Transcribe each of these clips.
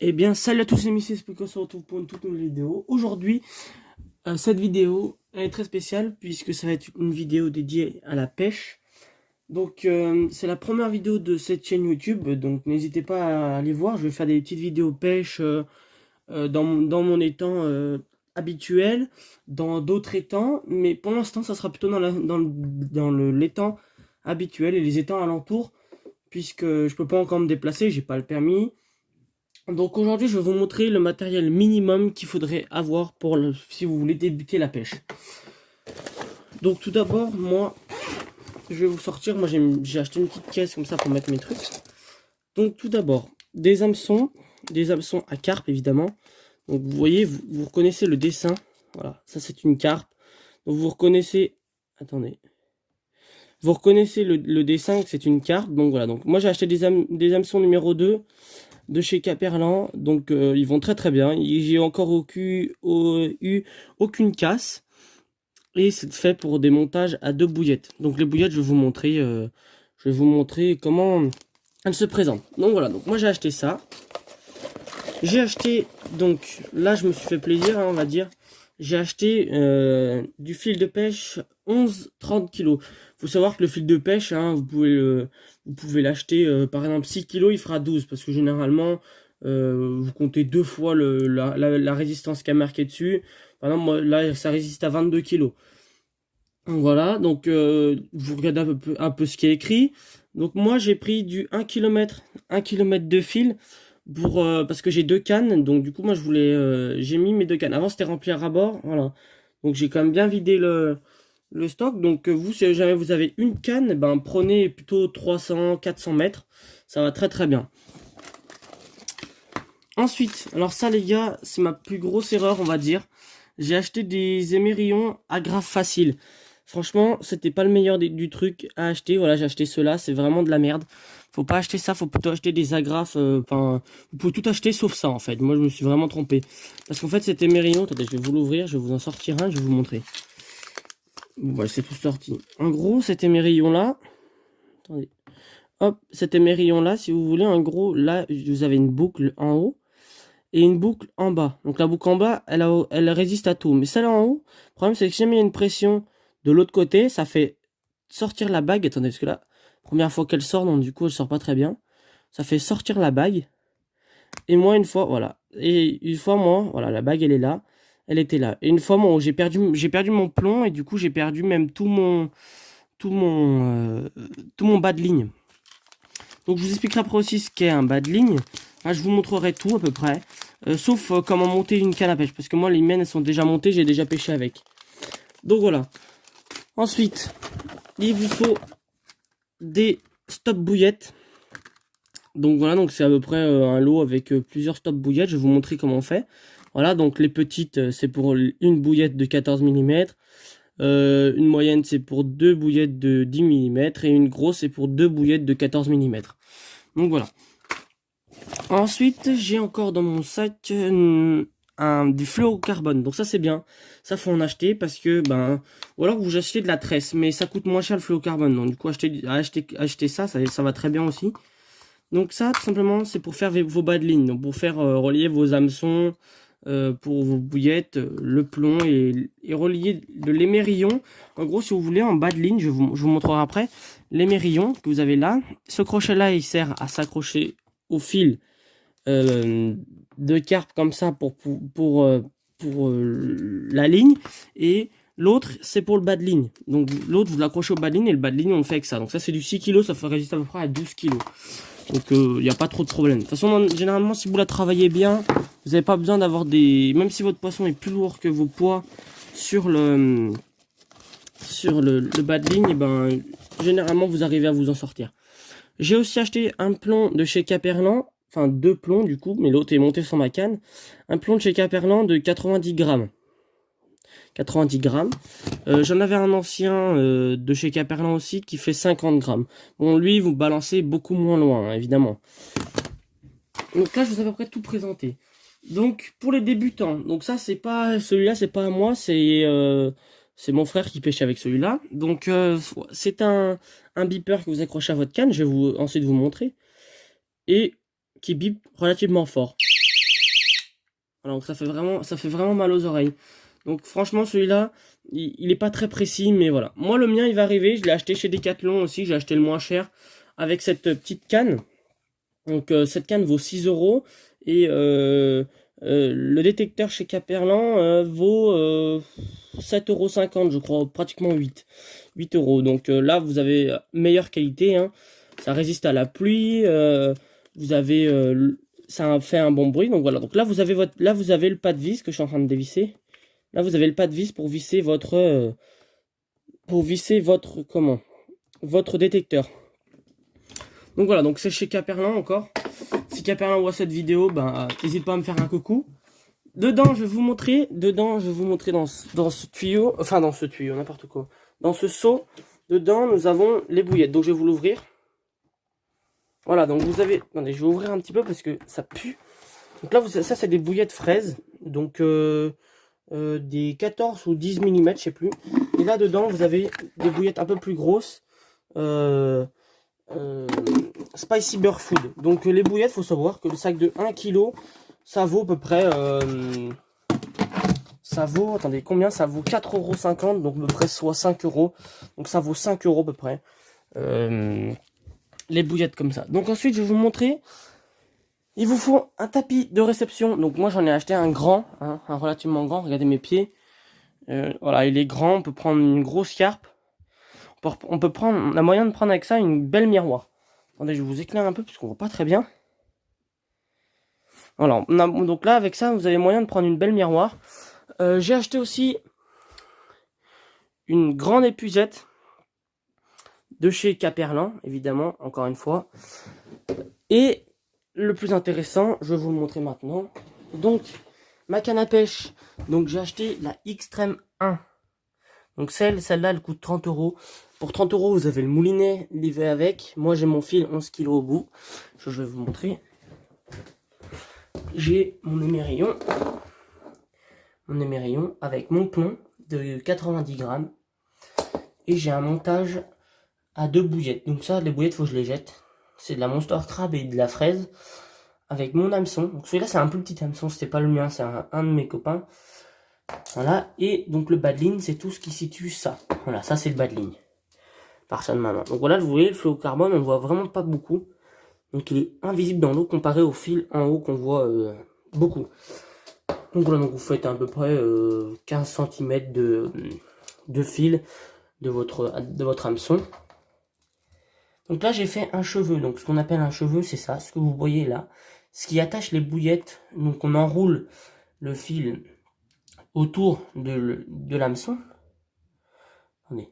Eh bien, salut à tous les amis, c'est Spike, on se retrouve pour une toute nouvelle vidéo. Aujourd'hui, cette vidéo elle est très spéciale puisque ça va être une vidéo dédiée à la pêche. Donc, c'est la première vidéo de cette chaîne YouTube, donc n'hésitez pas à aller voir. Je vais faire des petites vidéos pêche dans mon étang habituel, dans d'autres étangs, mais pour l'instant, ça sera plutôt l'étang habituel et les étangs alentours, puisque je peux pas encore me déplacer, j'ai pas le permis. Donc aujourd'hui, je vais vous montrer le matériel minimum qu'il faudrait avoir si vous voulez débuter la pêche. Donc tout d'abord, moi, je vais vous sortir. Moi, j'ai acheté une petite caisse comme ça pour mettre mes trucs. Donc tout d'abord, des hameçons à carpe évidemment. Donc vous voyez, vous reconnaissez le dessin. Voilà, ça c'est une carpe. Donc vous reconnaissez, attendez, vous reconnaissez le dessin que c'est une carpe. Donc voilà, donc moi j'ai acheté des hameçons numéro 2 de chez Caperlan, donc ils vont très très bien. J'ai encore eu aucune casse, et c'est fait pour des montages à 2 bouillettes. Donc les bouillettes, je vais vous montrer comment elles se présentent. Donc voilà, donc moi j'ai acheté ça. J'ai acheté, donc là je me suis fait plaisir, hein, on va dire. J'ai acheté du fil de pêche 11-30 kg. Faut savoir que le fil de pêche, hein, vous pouvez l'acheter, par exemple 6 kg, il fera 12. Parce que généralement, vous comptez 2 fois la résistance qui a marqué dessus. Par exemple, moi, là, ça résiste à 22 kg. Voilà, donc vous regardez un peu ce qui est écrit. Donc moi, j'ai pris du 1 km de fil parce que j'ai 2 cannes. Donc du coup, moi, j'ai mis mes 2 cannes. Avant, c'était rempli à ras-bord, voilà. Donc j'ai quand même bien vidé le stock. Donc vous, si jamais vous avez une canne, ben prenez plutôt 300-400 mètres. Ça va très très bien. Ensuite, alors ça les gars, c'est ma plus grosse erreur, on va dire. J'ai acheté des émerillons agrafe facile. Franchement, c'était pas le meilleur du truc à acheter. Voilà, j'ai acheté ceux-là, c'est vraiment de la merde. Faut pas acheter ça, faut plutôt acheter des agrafes. Enfin, vous pouvez tout acheter sauf ça en fait. Moi, je me suis vraiment trompé. Parce qu'en fait, cet émerillon, attendez, je vais vous l'ouvrir, je vais vous en sortir un, je vais vous montrer. Bon, voilà, c'est tout sorti. En gros, cet émerillon-là, attendez. Hop, cet émerillon-là, si vous voulez, en gros, là, vous avez une boucle en haut et une boucle en bas. Donc la boucle en bas, elle résiste à tout. Mais celle en haut, le problème c'est que si jamais il y a une pression de l'autre côté, ça fait sortir la bague. Attendez, parce que là, première fois qu'elle sort, donc du coup elle sort pas très bien. Ça fait sortir la bague. Et moi une fois, voilà. Et une fois moi, voilà, la bague elle est là. Elle était là. Et une fois moi, j'ai perdu mon plomb et du coup j'ai perdu même tout mon bas de ligne. Donc je vous expliquerai après aussi ce qu'est un bas de ligne. Là, je vous montrerai tout à peu près. Sauf comment monter une canne à pêche. Parce que moi, les miennes, elles sont déjà montées. J'ai déjà pêché avec. Donc voilà. Ensuite, il vous faut des stop bouillettes. Donc voilà, donc c'est à peu près un lot avec plusieurs stop bouillettes. Je vais vous montrer comment on fait. Voilà, donc les petites, c'est pour une bouillette de 14 mm. Une moyenne, c'est pour 2 bouillettes de 10 mm. Et une grosse, c'est pour 2 bouillettes de 14 mm. Donc voilà. Ensuite, j'ai encore dans mon sac du fluorocarbone. Donc ça c'est bien. Ça faut en acheter parce que ou alors vous achetez de la tresse, mais ça coûte moins cher le fluorocarbone. Donc du coup acheter ça va très bien aussi. Donc ça tout simplement c'est pour faire vos bas de ligne. Donc pour faire relier vos hameçons, pour vos bouillettes, le plomb et relier de l'émerillon. En gros si vous voulez en bas de ligne, je vous montrerai après l'émerillon que vous avez là. Ce crochet là il sert à s'accrocher au fil de carpe comme ça pour la ligne, et l'autre c'est pour le bas de ligne. Donc l'autre vous l'accrochez au bas de ligne et le bas de ligne on le fait avec ça. Donc ça c'est du 6 kg, ça fait résister à peu près à 12 kg. Donc il n'y a pas trop de problème. De toute façon généralement si vous la travaillez bien, vous n'avez pas besoin d'avoir même si votre poisson est plus lourd que vos poids sur le bas de ligne, et généralement vous arrivez à vous en sortir. J'ai aussi acheté un plomb de chez Caperlan, enfin 2 plombs du coup, mais l'autre est monté sur ma canne. Un plomb de chez Caperlan de 90 grammes. 90 grammes. J'en avais un ancien de chez Caperlan aussi qui fait 50 grammes. Bon, lui, vous balancez beaucoup moins loin, hein, évidemment. Donc là, je vous ai à peu près tout présenté. Donc, pour les débutants, donc ça, c'est pas celui-là, c'est pas à moi, c'est mon frère qui pêche avec celui-là. Donc, c'est un beeper que vous accrochez à votre canne. Je vais ensuite vous montrer. Et qui bip relativement fort. Voilà, donc ça fait vraiment mal aux oreilles. Donc franchement, celui-là, il est pas très précis, mais voilà. Moi, le mien, il va arriver. Je l'ai acheté chez Decathlon aussi. J'ai acheté le moins cher avec cette petite canne. Donc cette canne vaut 6 euros. Et le détecteur chez Caperlan vaut 7,50 € je crois, pratiquement 8 euros. Donc là, vous avez meilleure qualité, hein. Ça résiste à la pluie. Vous avez, ça fait un bon bruit. Donc voilà. Donc là, vous avez le pas de vis que je suis en train de dévisser. Là, vous avez le pas de vis pour visser votre, votre détecteur. Donc voilà. Donc c'est chez Caperlan encore. Si Caperlan voit cette vidéo, ben n'hésite pas à me faire un coucou. Dedans, je vais vous montrer dans ce tuyau, enfin dans ce tuyau, n'importe quoi. Dans ce seau, dedans, nous avons les bouillettes. Donc je vais vous l'ouvrir. Voilà, donc vous avez... Attendez, je vais ouvrir un petit peu parce que ça pue. Donc là, ça c'est des bouillettes fraises. Donc des 14 ou 10 mm, je sais plus. Et là dedans, vous avez des bouillettes un peu plus grosses. Spicy Bear Food. Donc les bouillettes, faut savoir que le sac de 1 kg, ça vaut à peu près... ça vaut, attendez, combien? Ça vaut 4,50 €, donc à peu près soit 5 €. Donc ça vaut 5 € à peu près. Les bouillettes comme ça. Donc ensuite, je vais vous montrer. Il vous faut un tapis de réception. Donc moi, j'en ai acheté un grand, hein, un relativement grand. Regardez mes pieds. Voilà, il est grand. On peut prendre une grosse carpe. On a moyen de prendre avec ça une belle miroir. Attendez, je vous éclaire un peu parce qu'on voit pas très bien. Voilà, donc là, avec ça, vous avez moyen de prendre une belle miroir. J'ai acheté aussi une grande épuisette de chez Caperlan, évidemment, encore une fois. Et le plus intéressant, je vais vous le montrer maintenant. Donc, ma canne à pêche. Donc, j'ai acheté la Xtreme 1. Donc, celle-là, elle coûte 30 €. Pour 30 €, vous avez le moulinet livré avec. Moi, j'ai mon fil 11 kg au bout. Je vais vous montrer. J'ai mon émerillon. Avec mon plomb de 90 grammes. Et j'ai un montage à 2 bouillettes. Donc ça, les bouillettes, faut que je les jette. C'est de la Monster Crab et de la fraise. Avec mon hameçon. Donc celui-là, c'est un plus petit hameçon. C'était pas le mien, c'est un de mes copains. Voilà. Et donc le bas de ligne, c'est tout ce qui situe ça. Voilà, ça c'est le bas de ligne. Par ça de ma main. Donc voilà, vous voyez, le fluorocarbone, on le voit vraiment pas beaucoup. Donc il est invisible dans l'eau comparé au fil en haut qu'on voit beaucoup. Donc voilà, donc vous faites à peu près 15 cm de fil de votre hameçon. Donc là, j'ai fait un cheveu. Donc ce qu'on appelle un cheveu, c'est ça, ce que vous voyez là. Ce qui attache les bouillettes. Donc on enroule le fil autour de l'hameçon. Attendez.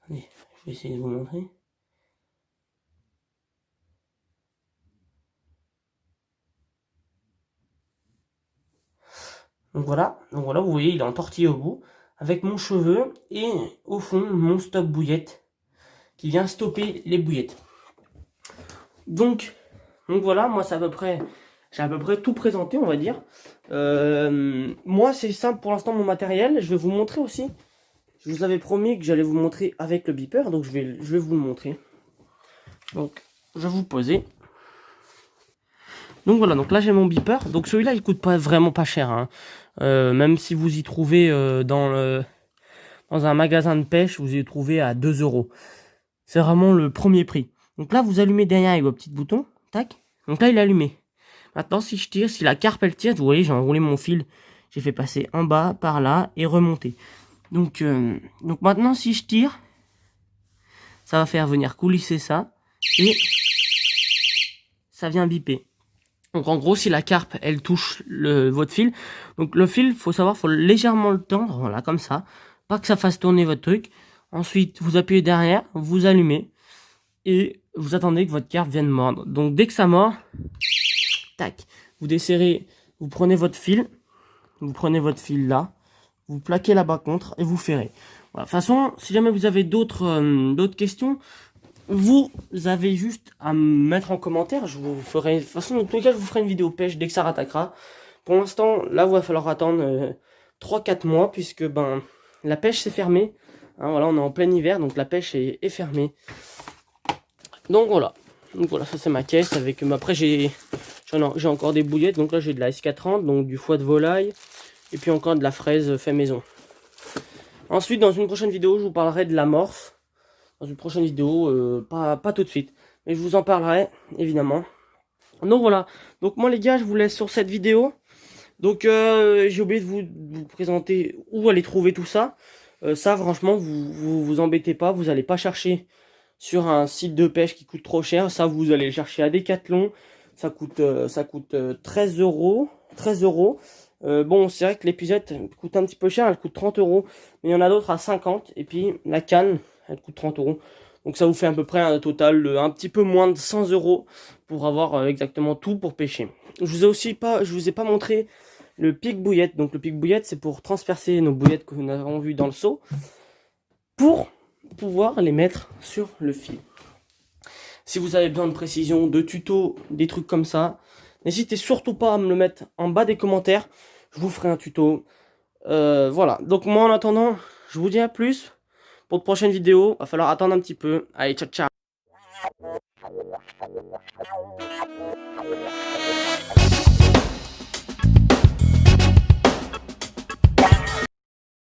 Attendez, je vais essayer de vous montrer. Donc voilà, vous voyez, il est entortillé au bout, avec mon cheveu et au fond mon stop bouillette qui vient stopper les bouillettes. Donc voilà, moi c'est j'ai à peu près tout présenté, on va dire. Moi c'est simple pour l'instant mon matériel. Je vais vous montrer aussi. Je vous avais promis que j'allais vous montrer avec le beeper, donc je vais vous le montrer. Donc je vais vous poser. Donc voilà, donc là j'ai mon beeper. Donc celui-là il coûte vraiment pas cher, hein. Même si vous y trouvez dans un magasin de pêche, vous y trouvez à 2 €. C'est vraiment le premier prix. Donc là vous allumez derrière avec vos petits boutons, tac. Donc là il est allumé. Maintenant si je tire, si la carpe elle tire, vous voyez j'ai enroulé mon fil, j'ai fait passer en bas, par là et remonter. Donc maintenant si je tire, ça va faire venir coulisser ça et ça vient biper. Donc en gros, si la carpe, elle touche votre fil, donc le fil, faut savoir, faut légèrement le tendre, voilà, comme ça, pas que ça fasse tourner votre truc. Ensuite, vous appuyez derrière, vous allumez, et vous attendez que votre carpe vienne mordre. Donc dès que ça mord, tac, vous desserrez, vous prenez votre fil là, vous plaquez là-bas contre, et vous ferrez. Voilà. De toute façon, si jamais vous avez d'autres questions, vous avez juste à me mettre en commentaire. Je vous ferai, de toute façon, dans tous les cas, je vous ferai une vidéo pêche dès que ça rattaquera. Pour l'instant, là, il va falloir attendre 3-4 mois, puisque ben la pêche s'est fermée. Hein, voilà, on est en plein hiver, donc la pêche est fermée. Donc voilà. Donc voilà, ça c'est ma caisse avec. Après j'ai encore des bouillettes. Donc là j'ai de la S430, donc du foie de volaille. Et puis encore de la fraise fait maison. Ensuite, dans une prochaine vidéo, je vous parlerai de l'amorce. Dans une prochaine vidéo, pas tout de suite. Mais je vous en parlerai, évidemment. Donc voilà. Donc moi les gars, je vous laisse sur cette vidéo. Donc j'ai oublié de vous présenter où aller trouver tout ça. Ça franchement, vous embêtez pas. Vous n'allez pas chercher sur un site de pêche qui coûte trop cher. Ça, vous allez le chercher à Decathlon. Ça coûte 13 euros. 13 euros. Bon, c'est vrai que l'épuisette coûte un petit peu cher, elle coûte 30 euros. Mais il y en a d'autres à 50. Et puis la canne, elle coûte 30 euros. Donc ça vous fait à peu près un total de un petit peu moins de 100 euros pour avoir exactement tout pour pêcher. Je vous ai pas montré le pic bouillette. Donc le pic bouillette, c'est pour transpercer nos bouillettes que nous avons vues dans le seau pour pouvoir les mettre sur le fil. Si vous avez besoin de précision, de tutos, des trucs comme ça, n'hésitez surtout pas à me le mettre en bas des commentaires. Je vous ferai un tuto. Voilà. Donc moi en attendant, je vous dis à plus. Pour de prochaines vidéos, va falloir attendre un petit peu. Allez, ciao, ciao.